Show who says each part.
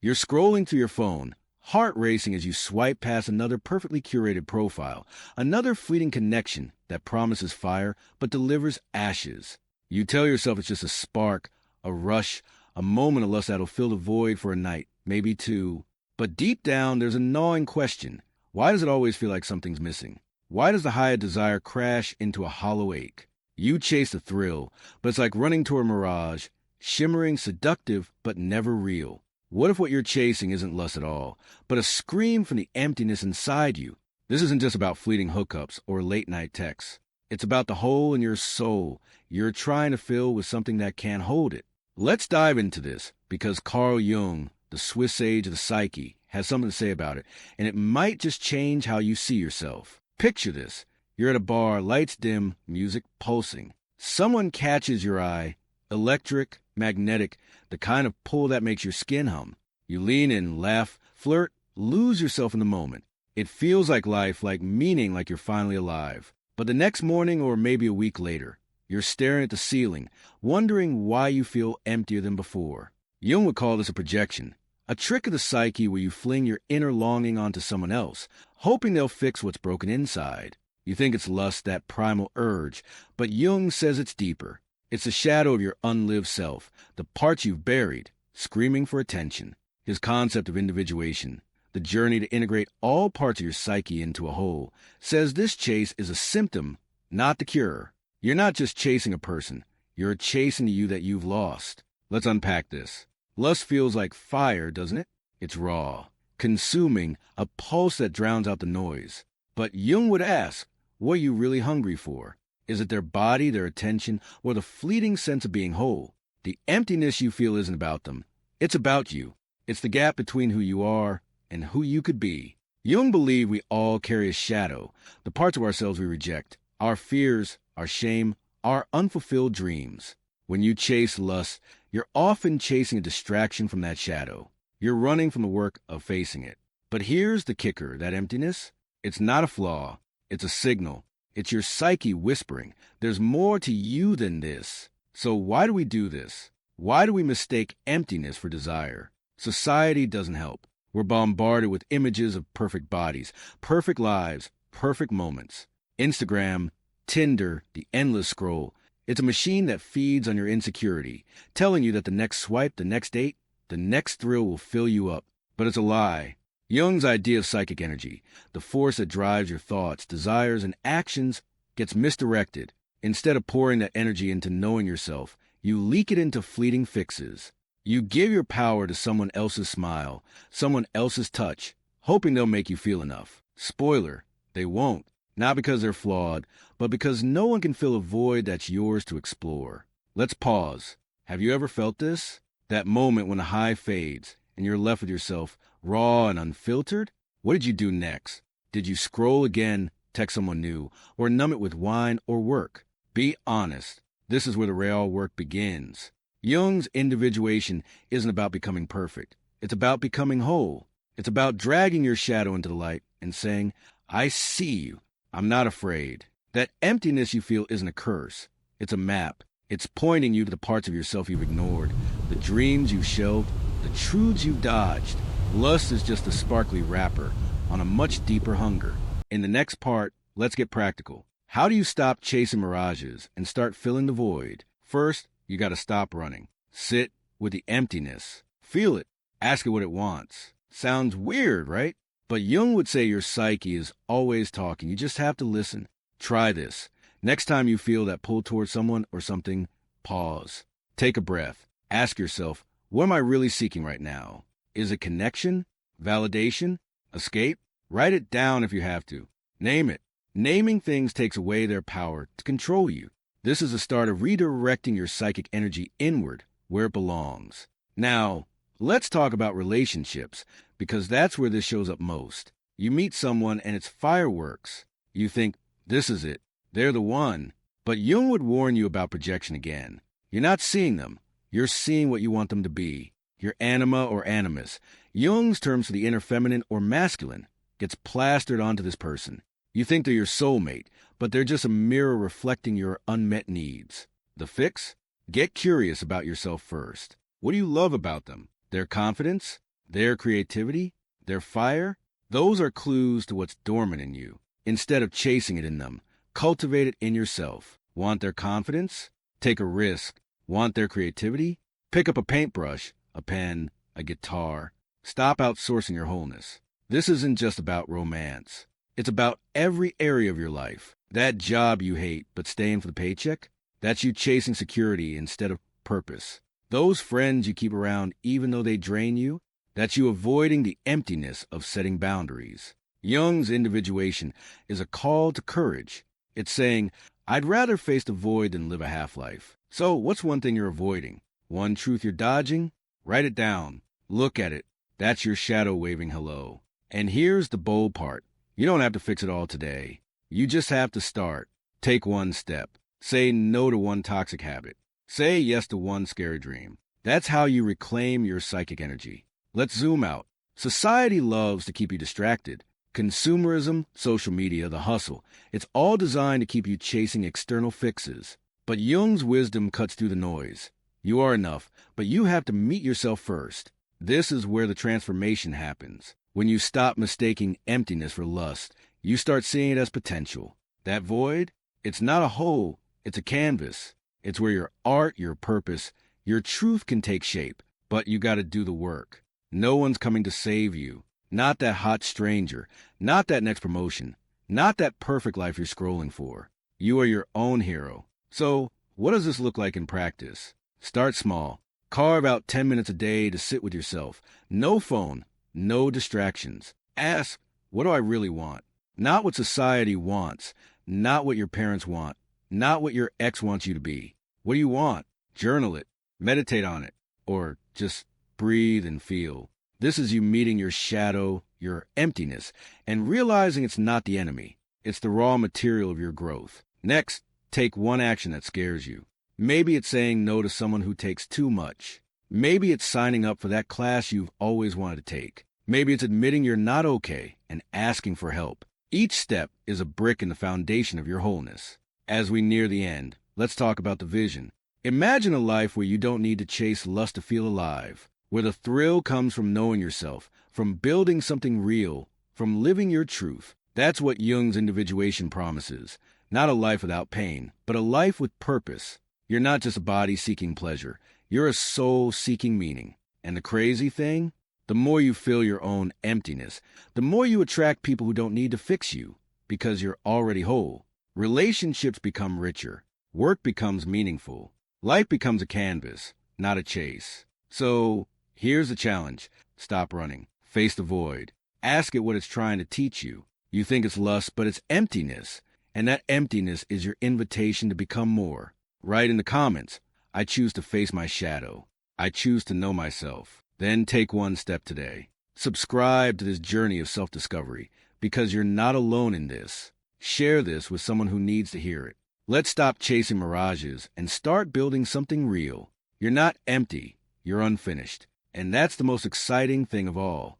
Speaker 1: You're scrolling through your phone, heart racing as you swipe past another perfectly curated profile, another fleeting connection that promises fire but delivers ashes. You tell yourself it's just a spark, a rush, a moment of lust that'll fill the void for a night, maybe two. But deep down, there's a gnawing question. Why does it always feel like something's missing? Why does the high of desire crash into a hollow ache? You chase the thrill, but it's like running toward a mirage, shimmering, seductive, but never real. What if what you're chasing isn't lust at all, but a scream from the emptiness inside you? This isn't just about fleeting hookups or late-night texts. It's about the hole in your soul you're trying to fill with something that can't hold it. Let's dive into this, because Carl Jung, the Swiss sage of the psyche, has something to say about it, and it might just change how you see yourself. Picture this. You're at a bar, lights dim, music pulsing. Someone catches your eye, electric, magnetic, the kind of pull that makes your skin hum. You lean in, laugh, flirt, lose yourself in the moment. It feels like life, like meaning, like you're finally alive. But the next morning, or maybe a week later, you're staring at the ceiling, wondering why you feel emptier than before. Jung would call this a projection, a trick of the psyche where you fling your inner longing onto someone else, hoping they'll fix what's broken inside. You think it's lust, that primal urge, but Jung says it's deeper. It's the shadow of your unlived self, the parts you've buried, screaming for attention. His concept of individuation, the journey to integrate all parts of your psyche into a whole, says this chase is a symptom, not the cure. You're not just chasing a person, you're chasing the you that you've lost. Let's unpack this. Lust feels like fire, doesn't it? It's raw, consuming, a pulse that drowns out the noise. But Jung would ask, what are you really hungry for? Is it their body, their attention, or the fleeting sense of being whole? The emptiness you feel isn't about them. It's about you. It's the gap between who you are and who you could be. Jung believed we all carry a shadow, the parts of ourselves we reject, our fears, our shame, our unfulfilled dreams. When you chase lust, you're often chasing a distraction from that shadow. You're running from the work of facing it. But here's the kicker, that emptiness, it's not a flaw, it's a signal. It's your psyche whispering, there's more to you than this. So why do we do this? Why do we mistake emptiness for desire? Society doesn't help. We're bombarded with images of perfect bodies, perfect lives, perfect moments. Instagram, Tinder, the endless scroll. It's a machine that feeds on your insecurity, telling you that the next swipe, the next date, the next thrill will fill you up. But it's a lie. Jung's idea of psychic energy, the force that drives your thoughts, desires, and actions, gets misdirected. Instead of pouring that energy into knowing yourself, you leak it into fleeting fixes. You give your power to someone else's smile, someone else's touch, hoping they'll make you feel enough. Spoiler, they won't. Not because they're flawed, but because no one can fill a void that's yours to explore. Let's pause. Have you ever felt this? That moment when the high fades, and you're left with yourself, raw and unfiltered? What did you do next? Did you scroll again, text someone new, or numb it with wine or work? Be honest. This is where the real work begins. Jung's individuation isn't about becoming perfect. It's about becoming whole. It's about dragging your shadow into the light and saying, I see you. I'm not afraid. That emptiness you feel isn't a curse. It's a map. It's pointing you to the parts of yourself you've ignored, the dreams you've shelved, the truths you've dodged. Lust is just a sparkly wrapper on a much deeper hunger. In the next part, let's get practical. How do you stop chasing mirages and start filling the void? First, you got to stop running. Sit with the emptiness. Feel it. Ask it what it wants. Sounds weird, right? But Jung would say your psyche is always talking. You just have to listen. Try this. Next time you feel that pull towards someone or something, pause. Take a breath. Ask yourself, what am I really seeking right now? Is it connection? Validation? Escape? Write it down if you have to. Name it. Naming things takes away their power to control you. This is the start of redirecting your psychic energy inward, where it belongs. Now, let's talk about relationships, because that's where this shows up most. You meet someone and it's fireworks. You think, this is it. They're the one. But Jung would warn you about projection again. You're not seeing them. You're seeing what you want them to be. Your anima or animus, Jung's terms for the inner feminine or masculine, gets plastered onto this person. You think they're your soulmate, but they're just a mirror reflecting your unmet needs. The fix? Get curious about yourself first. What do you love about them? Their confidence? their creativity, their fire. Those are clues to what's dormant in you. Instead of chasing it in them, cultivate it in yourself. Want their confidence? Take a risk. Want their creativity? Pick up a paintbrush, a pen, a guitar. Stop outsourcing your wholeness. This isn't just about romance. It's about every area of your life. That job you hate but staying for the paycheck? That's you chasing security instead of purpose. Those friends you keep around even though they drain you? That's you avoiding the emptiness of setting boundaries. Jung's Individuation is a call to courage. It's saying, I'd rather face the void than live a half-life. So what's one thing you're avoiding? One truth you're dodging? Write it down. Look at it. That's your shadow waving hello. And here's the bold part. You don't have to fix it all today. You just have to start. Take one step. Say no to one toxic habit. Say yes to one scary dream. That's how you reclaim your psychic energy. Let's zoom out. Society loves to keep you distracted. Consumerism, social media, the hustle. It's all designed to keep you chasing external fixes. But Jung's wisdom cuts through the noise. You are enough, but you have to meet yourself first. This is where the transformation happens. When you stop mistaking emptiness for lust, you start seeing it as potential. That void, it's not a hole, it's a canvas. It's where your art, your purpose, your truth can take shape. But you got to do the work. No one's coming to save you. Not that hot stranger. Not that next promotion. Not that perfect life you're scrolling for. You are your own hero. So, what does this look like in practice? Start small. Carve out 10 minutes a day to sit with yourself. No phone. No distractions. Ask, what do I really want? Not what society wants. Not what your parents want. Not what your ex wants you to be. What do you want? Journal it. Meditate on it. Or just breathe and feel. This is you meeting your shadow, your emptiness, and realizing it's not the enemy. It's the raw material of your growth. Next, take one action that scares you. Maybe it's saying no to someone who takes too much. Maybe it's signing up for that class you've always wanted to take. Maybe it's admitting you're not okay and asking for help. Each step is a brick in the foundation of your wholeness. As we near the end, let's talk about the vision. Imagine a life where you don't need to chase lust to feel alive, where the thrill comes from knowing yourself, from building something real, from living your truth. That's what Jung's Individuation promises. Not a life without pain, but a life with purpose. You're not just a body seeking pleasure. You're a soul seeking meaning. And the crazy thing? The more you feel your own emptiness, the more you attract people who don't need to fix you, because you're already whole. Relationships become richer. Work becomes meaningful. Life becomes a canvas, not a chase. So, here's the challenge. Stop running. Face the void. Ask it what it's trying to teach you. You think it's lust, but it's emptiness. And that emptiness is your invitation to become more. Write in the comments, I choose to face my shadow. I choose to know myself. Then take one step today. Subscribe to this journey of self-discovery, because you're not alone in this. Share this with someone who needs to hear it. Let's stop chasing mirages and start building something real. You're not empty. You're unfinished. And that's the most exciting thing of all.